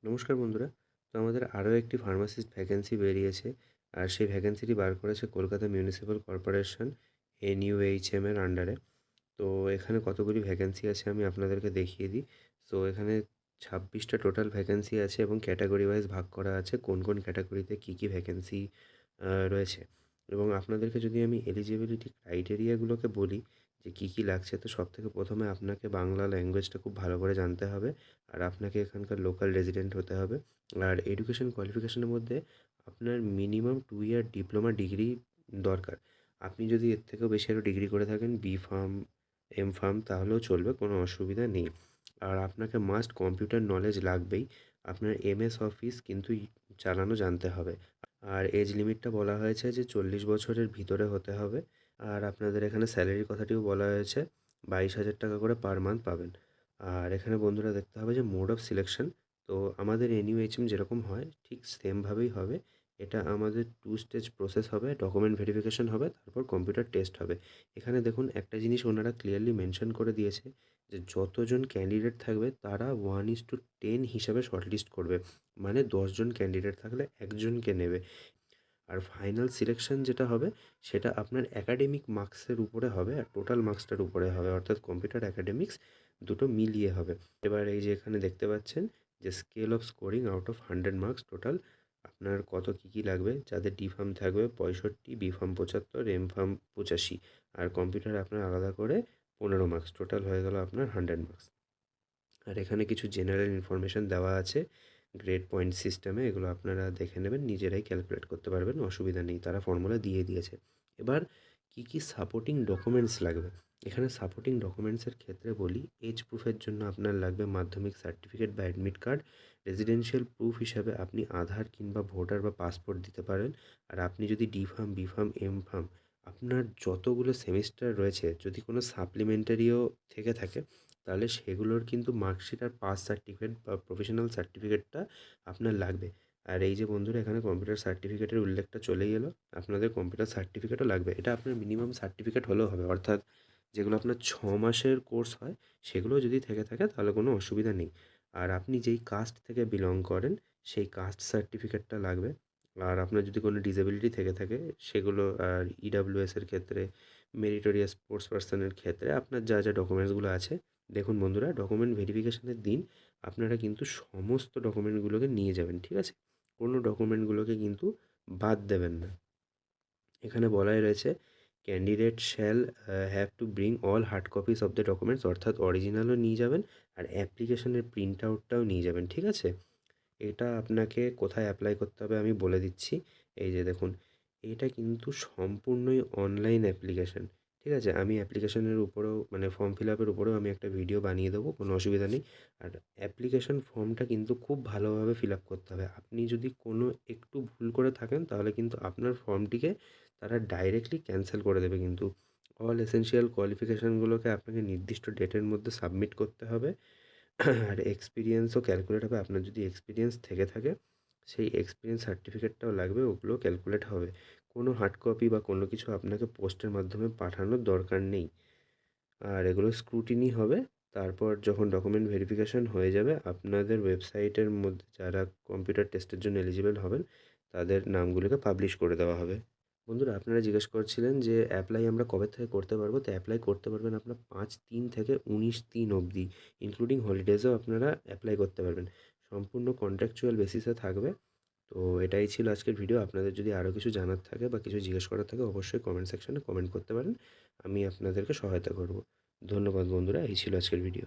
নমস্কার বন্ধুরা। তো আমাদের আরও একটি ফার্মাসিস্ট ভ্যাকেন্সি বেরিয়েছে। আর সেই ভ্যাকেন্সিটি বার করেছে কলকাতা মিউনিসিপ্যাল কর্পোরেশন NUHM এর আন্ডারে। তো এখানে কতগুলি ভ্যাকেন্সি আছে আমি আপনাদেরকে দেখিয়ে দিই। সো এখানে 26টা টোটাল ভ্যাকেন্সি আছে এবং ক্যাটাগরি ওয়াইজ ভাগ করা আছে কোন কোন ক্যাটাগরিতে কী ভ্যাকেন্সি রয়েছে। এবং আপনাদেরকে যদি আমি এলিজিবিলিটি ক্রাইটেরিয়াগুলোকে বলি যে কী লাগছে, তো সবথেকে প্রথমে আপনাকে বাংলা ল্যাঙ্গুয়েজটা খুব ভালো করে জানতে হবে। আর আপনাকে এখানকার লোকাল রেজিডেন্ট হতে হবে। আর এডুকেশন কোয়ালিফিকেশনের মধ্যে আপনার মিনিমাম 2 ইয়ার ডিপ্লোমা ডিগ্রি দরকার। আপনি যদি এর থেকেও বেশি আরও ডিগ্রি করে থাকেন, B.Pharm, M.Pharm, তাহলেও চলবে, কোনো অসুবিধা নেই। আর আপনাকে মাস্ট কম্পিউটার নলেজ লাগবেই। আপনার MS অফিস কিন্তু চালানো জানতে হবে। আর এজ লিমিটটা বলা হয়েছে যে 40 বছরের ভিতরে হতে হবে। আর আপনাদের এখানে স্যালারির কথাটিও বলা হয়েছে, 22,000 টাকা করে পার মান্থ পাবেন। আর এখানে বন্ধুরা দেখতে হবে যে মোড অফ সিলেকশন। তো আমাদের NUHM যেরকম হয় ঠিক সেমভাবেই হবে। এটা আমাদের 2 স্টেজ প্রসেস হবে, ডকুমেন্ট ভেরিফিকেশন হবে, তারপর কম্পিউটার টেস্ট হবে। এখানে দেখুন একটা জিনিস ওনারা ক্লিয়ারলি মেনশন করে দিয়েছে যে যতজন ক্যান্ডিডেট থাকবে তারা 1:10 হিসাবে শর্টলিস্ট করবে। মানে 10 জন ক্যান্ডিডেট থাকলে একজনকে নেবে। আর ফাইনাল সিলেকশন যেটা হবে সেটা আপনার একাডেমিক মার্কসের উপরে হবে আর টোটাল মার্কসটার উপরে হবে, অর্থাৎ কম্পিউটার অ্যাকাডেমিক্স দুটো মিলিয়ে হবে। এবার এই যে এখানে দেখতে পাচ্ছেন যে scale of scoring out of 100 marks total আপনার কত কী লাগবে। যাদের D.Pharm থাকবে 65, B.Pharm 75, M.Pharm 85, আর কম্পিউটার আপনার আলাদা করে 15 মার্কস, টোটাল হয়ে গেল আপনার 100 মার্কস। আর এখানে কিছু জেনারেল ইনফরমেশান দেওয়া আছে গ্রেড পয়েন্ট সিস্টেমে, এগুলো আপনারা দেখে নেবেন, নিজেরাই ক্যালকুলেট করতে পারবেন, অসুবিধা নেই, তারা ফর্মুলা দিয়ে দিয়েছে। এবার কী সাপোর্টিং ডকুমেন্টস লাগবে, এখানে সাপোর্টিং ডকুমেন্টসের ক্ষেত্রে বলি, এজ প্রুফের জন্য আপনার লাগবে মাধ্যমিক সার্টিফিকেট বা অ্যাডমিট কার্ড। রেজিডেন্সিয়াল প্রুফ হিসাবে আপনি আধার কিংবা ভোটার বা পাসপোর্ট দিতে পারেন। আর আপনি যদি D.Pharm, B.Pharm, M.Pharm আপনার যতগুলো সেমিস্টার রয়েছে যদি কোনো সাপ্লিমেন্টারিও থেকে থাকে তাহলে সেগুলোর কিন্তু মার্কশিট আর পাস সার্টিফিকেট বা প্রফেশনাল সার্টিফিকেটটা আপনার লাগবে। আর এই যে বন্ধুরা এখানে কম্পিউটার সার্টিফিকেটের উল্লেখটা চলেই এলো, আপনাদের কম্পিউটার সার্টিফিকেটও লাগবে। এটা আপনার মিনিমাম সার্টিফিকেট হলেও হবে, অর্থাৎ যেগুলো আপনার 6 মাসের কোর্স হয় সেগুলো যদি থেকে থাকে তাহলে কোনো অসুবিধা নেই। আর আপনি যেই কাস্ট থেকে বিলং করেন সেই কাস্ট সার্টিফিকেটটা লাগবে। আর আপনার যদি কোনো ডিসেবিলিটি থেকে থাকে সেগুলো, আর EWS এর ক্ষেত্রে, মেরিটোরিয়াস স্পোর্টস পার্সনের ক্ষেত্রে আপনার যা যা ডকুমেন্টসগুলো আছে। দেখুন বন্ধুরা, ডকুমেন্ট ভেরিফিকেশনের দিন আপনারা কিন্তু সমস্ত ডকুমেন্টগুলোকে নিয়ে যাবেন, ঠিক আছে? কোনো ডকুমেন্টগুলোকে কিন্তু বাদ দেবেন না। এখানে বলাই রয়েছে candidate shall have to bring all hard copies of the documents, অর্থাৎ অরিজিনালও নিয়ে যাবেন আর অ্যাপ্লিকেশনের প্রিন্ট আউটটাও নিয়ে যাবেন, ঠিক আছে? এটা আপনাকে কোথায় অ্যাপ্লাই করতে হবে আমি বলে দিচ্ছি। এই যে দেখুন, এটা কিন্তু সম্পূর্ণই অনলাইন অ্যাপ্লিকেশন, ঠিক আছে? আমি অ্যাপ্লিকেশনের উপরেও মানে ফর্ম ফিল আপের উপরেও আমি একটা ভিডিও বানিয়ে দেবো, কোনো অসুবিধা নেই। আর অ্যাপ্লিকেশন ফর্মটা কিন্তু খুব ভালোভাবে ফিল আপ করতে হবে। আপনি যদি কোনো একটু ভুল করে থাকেন তাহলে কিন্তু আপনার ফর্মটিকে তারা ডাইরেক্টলি ক্যান্সেল করে দেবে কিন্তু। অল এসেনশিয়াল কোয়ালিফিকেশানগুলোকে আপনাকে নির্দিষ্ট ডেটের মধ্যে সাবমিট করতে হবে। আর এক্সপিরিয়েন্সও ক্যালকুলেট হবে। আপনার যদি এক্সপিরিয়েন্স থেকে থাকে সেই এক্সপিরিয়েন্স সার্টিফিকেটটাও লাগবে, ওগুলো ক্যালকুলেট হবে। কোনো হার্ড কপি বা কোনো কিছু আপনাকে পোস্টের মাধ্যমে পাঠানোর দরকার নেই। আর এগুলো স্ক্রুটিনি হবে। তারপর যখন ডকুমেন্ট ভেরিফিকেশন হয়ে যাবে আপনাদের ওয়েবসাইটের মধ্যে যারা কম্পিউটার টেস্টের জন্য এলিজিবল হবেন তাদের নামগুলোকে পাবলিশ করে দেওয়া হবে। বন্ধুরা, আপনারা জিজ্ঞেস করছিলেন যে অ্যাপ্লাই আমরা কবে থেকে করতে পারবো। তো অ্যাপ্লাই করতে পারবেন আপনার 5/3 থেকে 19/3 অবধি, ইনক্লুডিং হলিডেজও আপনারা অ্যাপ্লাই করতে পারবেন। সম্পূর্ণ কন্ট্রাকচুয়াল বেসিসে থাকবে। তো এটাই ছিল আজকের ভিডিও। আপনাদের যদি আরও কিছু জানার থাকে বা কিছু জিজ্ঞেস করার থাকে অবশ্যই কমেন্ট সেকশনে কমেন্ট করতে পারেন। আমি আপনাদেরকে সহায়তা করব। ধন্যবাদ বন্ধুরা, এই ছিল আজকের ভিডিও।